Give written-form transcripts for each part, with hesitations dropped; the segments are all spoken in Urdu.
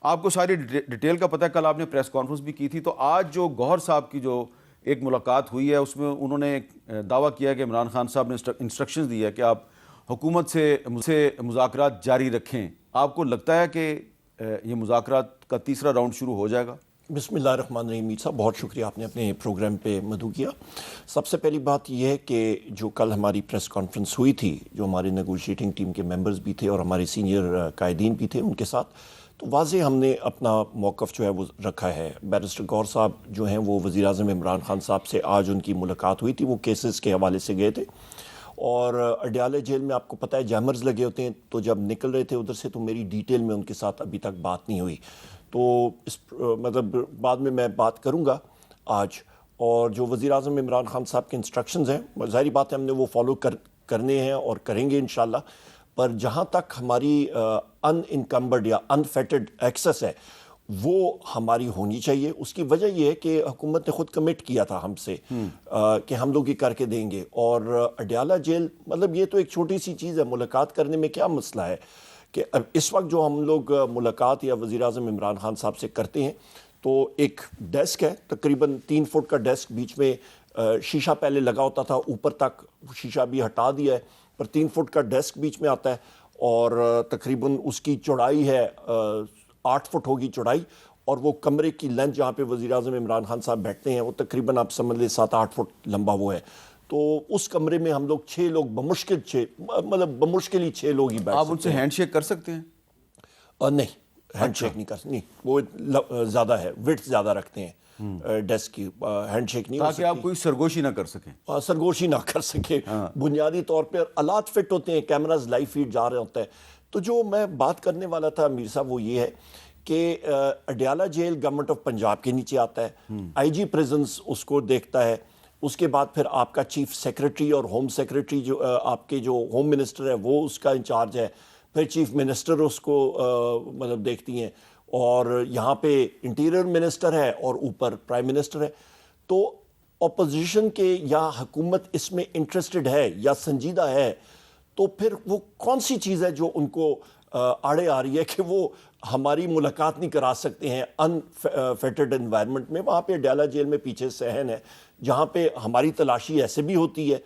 آپ کو ساری ڈیٹیل کا پتہ ہے، کل آپ نے پریس کانفرنس بھی کی تھی، تو آج جو گوہر صاحب کی جو ایک ملاقات ہوئی ہے اس میں انہوں نے دعویٰ کیا کہ عمران خان صاحب نے انسٹرکشنز دی ہے کہ آپ حکومت سے مذاکرات جاری رکھیں. آپ کو لگتا ہے کہ یہ مذاکرات کا تیسرا راؤنڈ شروع ہو جائے گا؟ بسم اللہ الرحمن الرحیم. میر صاحب بہت شکریہ، آپ نے اپنے پروگرام پہ مدعو کیا. سب سے پہلی بات یہ ہے کہ جو کل ہماری پریس کانفرنس ہوئی تھی، جو ہمارے نیگوشیٹنگ ٹیم کے ممبرز بھی تھے اور ہمارے سینئر قائدین بھی تھے ان کے ساتھ، تو واضح ہم نے اپنا موقف جو ہے وہ رکھا ہے. بیرسٹر گوہر صاحب جو ہیں وہ وزیر اعظم عمران خان صاحب سے آج ان کی ملاقات ہوئی تھی. وہ کیسز کے حوالے سے گئے تھے اور اڈیالہ جیل میں آپ کو پتہ ہے جیمرز لگے ہوتے ہیں، تو جب نکل رہے تھے ادھر سے تو میری ڈیٹیل میں ان کے ساتھ ابھی تک بات نہیں ہوئی. تو مطلب بعد میں بات کروں گا آج. اور جو وزیر اعظم عمران خان صاحب کے انسٹرکشنز ہیں، ظاہری بات ہے ہم نے وہ فالو کرنے ہیں اور کریں گے انشاءاللہ. پر جہاں تک ہماری ان انکمبرڈ یا انفیٹڈ ایکسس ہے وہ ہماری ہونی چاہیے. اس کی وجہ یہ ہے کہ حکومت نے خود کمٹ کیا تھا ہم سے کہ ہم لوگ یہ کر کے دیں گے. اور اڈیالہ جیل مطلب یہ تو ایک چھوٹی سی چیز ہے، ملاقات کرنے میں کیا مسئلہ ہے کہ اب اس وقت جو ہم لوگ ملاقات یا وزیر اعظم عمران خان صاحب سے کرتے ہیں تو ایک ڈیسک ہے، تقریباً 3 فٹ کا ڈیسک، بیچ میں شیشہ پہلے لگا ہوتا تھا، اوپر تک شیشہ بھی ہٹا دیا ہے، پر 3 فٹ کا ڈیسک بیچ میں آتا ہے اور تقریباً اس کی چوڑائی ہے 8 فٹ ہوگی چوڑائی، اور وہ کمرے کی لینتھ جہاں پہ وزیر اعظم عمران خان صاحب بیٹھتے ہیں وہ تقریباً آپ سمجھ لیں 7-8 فٹ لمبا وہ ہے. تو اس کمرے میں ہم لوگ 6 لوگ بمشکل ہی 6 لوگ ہی بیٹھ سکتے ہیں. آپ ان سے ہینڈ شیک کر سکتے ہیں؟ نہیں، ہینڈ شیک نہیں کر سکتے، نہیں، وہ زیادہ ہے، وڈتھ زیادہ رکھتے ہیں ڈیسک کی، ہینڈ شیک نہیں ہو سکتی تاکہ آپ کوئی سرگوشی نہ کر سکیں. سرگوشی نہ کر سکیں. بنیادی طور پہ آلات فٹ ہوتے ہیں، کیمراز لائیو فیڈ جا رہے ہوتا ہے. تو جو میں بات کرنے والا تھا میر صاحب وہ یہ ہے کہ Adiala jail government of Punjab کے نیچے آتا ہے، آئی جی پریزنس اس کو دیکھتا ہے. اس کے بعد پھر آپ کا چیف سیکرٹری اور ہوم سیکرٹری جو آپ کے جو ہوم منسٹر ہے وہ اس کا انچارج ہے، پھر چیف منسٹر اس کو مطلب دیکھتی ہیں، اور یہاں پہ انٹیریئر منسٹر ہے اور اوپر پرائم منسٹر ہے. تو اپوزیشن کے یا حکومت اس میں انٹرسٹڈ ہے یا سنجیدہ ہے تو پھر وہ کون سی چیز ہے جو ان کو آڑے آ رہی ہے کہ وہ ہماری ملاقات نہیں کرا سکتے ہیں انفیٹڈ انوائرمنٹ میں. وہاں پہ اڈیالہ جیل میں پیچھے صحن ہے جہاں پہ ہماری تلاشی ایسے بھی ہوتی ہے،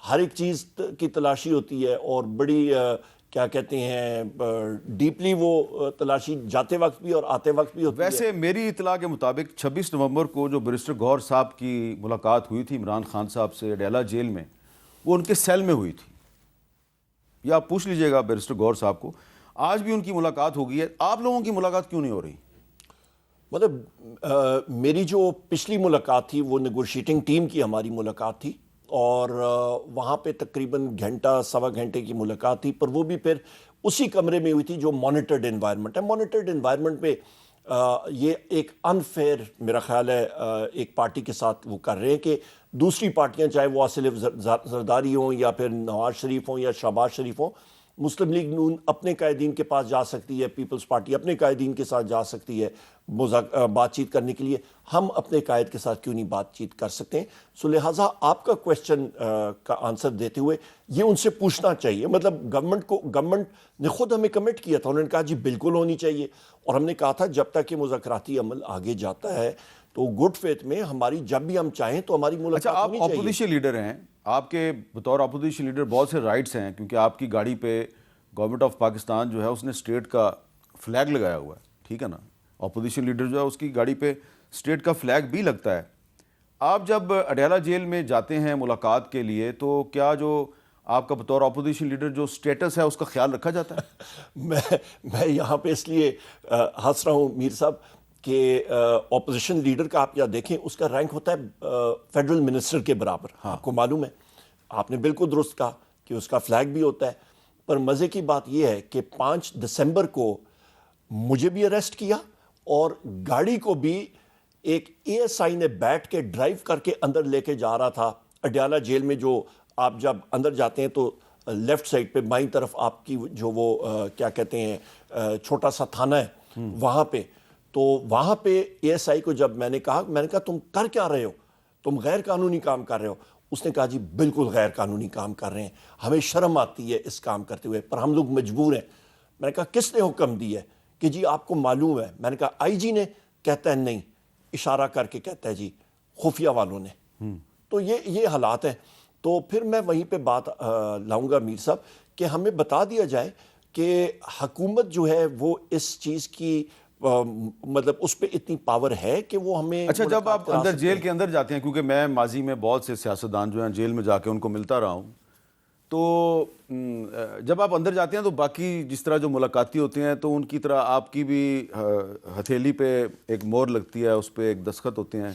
ہر ایک چیز کی تلاشی ہوتی ہے اور بڑی کیا کہتے ہیں ڈیپلی وہ تلاشی جاتے وقت بھی اور آتے وقت بھی ہوتی ہے. ویسے میری اطلاع کے مطابق 26 نومبر کو جو بیرسٹر گوہر صاحب کی ملاقات ہوئی تھی عمران خان صاحب سے اڈیالہ جیل میں، وہ ان کے سیل میں ہوئی تھی. یا آپ پوچھ لیجئے گا بیرسٹر گوہر صاحب کو. آج بھی ان کی ملاقات ہو گئی ہے، آپ لوگوں کی ملاقات کیوں نہیں ہو رہی؟ مطلب میری جو پچھلی ملاقات تھی وہ نیگوشیٹنگ ٹیم کی ہماری ملاقات تھی اور وہاں پہ تقریباً گھنٹہ سوا گھنٹے کی ملاقات تھی، پر وہ بھی پھر اسی کمرے میں ہوئی تھی جو مانیٹرڈ انوائرمنٹ ہے. مانیٹرڈ انوائرمنٹ پہ یہ ایک انفیئر میرا خیال ہے ایک پارٹی کے ساتھ وہ کر رہے ہیں کہ دوسری پارٹیاں چاہے وہ آصف زرداری ہوں یا پھر نواز شریف ہوں یا شہباز شریف ہوں، مسلم لیگ نون اپنے قائدین کے پاس جا سکتی ہے، پیپلز پارٹی اپنے قائدین کے ساتھ جا سکتی ہے بات چیت کرنے کے لیے. ہم اپنے قائد کے ساتھ کیوں نہیں بات چیت کر سکتے ہیں؟ سو لہٰذا آپ کا کویسچن کا آنسر دیتے ہوئے یہ ان سے پوچھنا چاہیے. مطلب گورنمنٹ نے خود ہمیں کمٹ کیا تھا، انہوں نے کہا جی بالکل ہونی چاہیے، اور ہم نے کہا تھا جب تک کہ مذاکراتی عمل آگے جاتا ہے تو گڈ فیتھ میں ہماری جب بھی ہم چاہیں تو ہماری ملاقات ہونی چاہیے. آپ اپوزیشن لیڈر ہیں، آپ کے بطور اپوزیشن لیڈر بہت سے رائٹس ہیں، کیونکہ آپ کی گاڑی پہ گورنمنٹ آف پاکستان جو ہے اس نے اسٹیٹ کا فلیگ لگایا ہوا ہے، ٹھیک ہے نا. اپوزیشن لیڈر جو ہے اس کی گاڑی پہ اسٹیٹ کا فلیگ بھی لگتا ہے. آپ جب اڈیالہ جیل میں جاتے ہیں ملاقات کے لیے تو کیا جو آپ کا بطور اپوزیشن لیڈر جو اسٹیٹس ہے اس کا خیال رکھا جاتا ہے؟ میں یہاں پہ اس لیے ہنس رہا ہوں میر صاحب کہ اپوزیشن لیڈر کا آپ یا دیکھیں اس کا رینک ہوتا ہے فیڈرل منسٹر کے برابر. آپ کو معلوم ہے، آپ نے بالکل درست کہا کہ اس کا فلیگ بھی ہوتا ہے. پر مزے کی بات یہ ہے کہ 5 دسمبر کو مجھے بھی اریسٹ کیا اور گاڑی کو بھی ایک اے ایس آئی نے بیٹھ کے ڈرائیو کر کے اندر لے کے جا رہا تھا اڈیالہ جیل میں. جو آپ جب اندر جاتے ہیں تو لیفٹ سائڈ پہ بائیں طرف آپ کی جو وہ کیا کہتے ہیں چھوٹا سا تھانہ ہے وہاں پہ. تو وہاں پہ اے ایس آئی کو جب میں نے کہا تم کر کیا رہے ہو، تم غیر قانونی کام کر رہے ہو. اس نے کہا جی بالکل غیر قانونی کام کر رہے ہیں، ہمیں شرم آتی ہے اس کام کرتے ہوئے، پر ہم لوگ مجبور ہیں. میں نے کہا کس نے حکم دی ہے کہ جی آپ کو معلوم ہے. میں نے کہا آئی جی نے؟ کہتا ہے نہیں. اشارہ کر کے کہتا ہے جی خفیہ والوں نے. تو یہ حالات ہیں. تو پھر میں وہیں پہ بات لاؤں گا میر صاحب کہ ہمیں بتا دیا جائے کہ حکومت جو ہے وہ اس چیز کی مطلب اس پہ اتنی پاور ہے کہ وہ ہمیں. اچھا جب آپ اندر جیل کے اندر جاتے ہیں، کیونکہ میں ماضی میں بہت سے سیاستدان جو ہیں جیل میں جا کے ان کو ملتا رہا ہوں، تو جب آپ اندر جاتے ہیں تو باقی جس طرح جو ملاقاتی ہوتے ہیں تو ان کی طرح آپ کی بھی ہتھیلی پہ ایک مور لگتی ہے، اس پہ ایک دستخط ہوتے ہیں،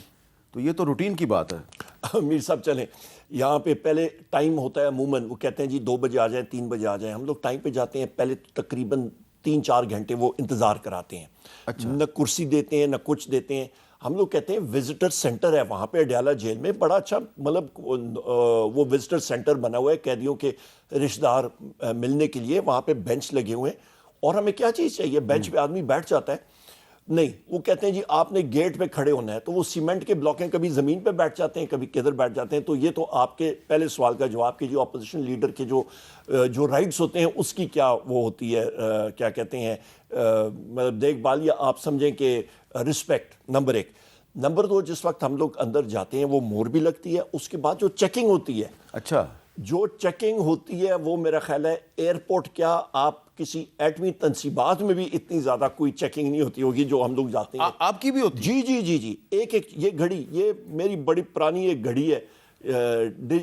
تو یہ تو روٹین کی بات ہے. میر صاحب چلیں یہاں پہ پہلے ٹائم ہوتا ہے عموماً، وہ کہتے ہیں جی 2 بجے آ جائیں 3 بجے آ جائیں. ہم لوگ ٹائم پہ جاتے ہیں، پہلے تقریباً 3-4 گھنٹے وہ انتظار کراتے ہیں. نہ کرسی دیتے ہیں نہ کچھ دیتے ہیں. ہم لوگ کہتے ہیں وزٹر سینٹر ہے وہاں پہ اڈیالہ جیل میں، بڑا اچھا مطلب وہ وزٹر سینٹر بنا ہوا ہے قیدیوں کے رشتہ دار ملنے کے لیے. وہاں پہ بینچ لگے ہوئے ہیں اور ہمیں کیا چیز چاہیے؟ بینچ پہ آدمی بیٹھ جاتا ہے. نہیں، وہ کہتے ہیں جی آپ نے گیٹ پہ کھڑے ہونا ہے. تو وہ سیمنٹ کے بلاکیں کبھی زمین پہ بیٹھ جاتے ہیں کبھی کدھر بیٹھ جاتے ہیں. تو یہ تو آپ کے پہلے سوال کا جواب کہ جو اپوزیشن لیڈر کے جو رائٹس ہوتے ہیں اس کی کیا وہ ہوتی ہے، کیا کہتے ہیں مطلب دیکھ بھال، یا آپ سمجھیں کہ رسپیکٹ. نمبر 1. نمبر 2، جس وقت ہم لوگ اندر جاتے ہیں وہ مور بھی لگتی ہے. اس کے بعد جو چیکنگ ہوتی ہے، اچھا جو چیکنگ ہوتی ہے وہ میرا خیال ہے ایئرپورٹ کیا آپ کسی ایٹمی تنصیبات میں بھی اتنی زیادہ کوئی چیکنگ نہیں ہوتی ہوگی جو ہم لوگ جاتے ہیں. آپ کی بھی ہوتی؟ جی جی جی جی. ایک یہ گھڑی، یہ میری بڑی پرانی ایک گھڑی ہے،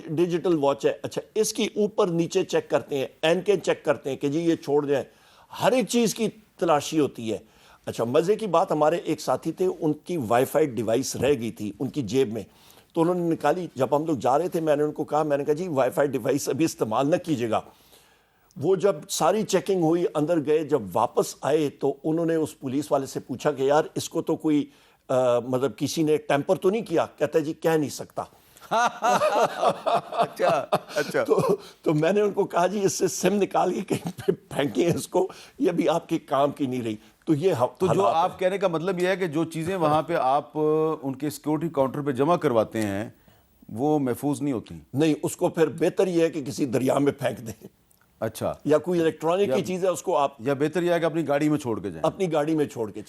ڈیجیٹل واچ ہے. اچھا اس کی اوپر نیچے چیک کرتے ہیں، اینکیں چیک کرتے ہیں کہ جی یہ چھوڑ جائیں. ہر ایک چیز کی تلاشی ہوتی ہے. اچھا مزے کی بات، ہمارے ایک ساتھی تھے، ان کی وائی فائی ڈیوائس رہ گئی تھی ان کی جیب میں، تو انہوں نے نکالی. جب ہم لوگ جا رہے تھے میں نے ان کو کہا، میں نے کہا جی وائی فائی ڈیوائس ابھی استعمال نہ کیجیے گا. وہ جب ساری چیکنگ ہوئی اندر گئے، جب واپس آئے تو انہوں نے اس پولیس والے سے پوچھا کہ یار اس کو تو کوئی مطلب کسی نے ٹیمپر تو نہیں کیا؟ کہتا ہے جی کہہ نہیں سکتا. اچھا تو میں نے ان کو کہا جی اس سے سم نکال کے کہیں پہ پھینکیں اس کو، یہ بھی آپ کے کام کی نہیں رہی. تو جو آپ کہنے کا مطلب یہ ہے کہ جو چیزیں وہاں پہ آپ ان کے سیکورٹی کاؤنٹر پہ جمع کرواتے ہیں وہ محفوظ نہیں ہوتی؟ نہیں، اس کو پھر بہتر یہ ہے کہ کسی دریا میں پھینک دیں. اچھا، یا کوئی الیکٹرانک کی چیز ہے اس کو آپ، یا بہتر یہ ہے کہ اپنی گاڑی میں چھوڑ کے جائیں. اپنی گاڑی میں چھوڑ کے چلیں.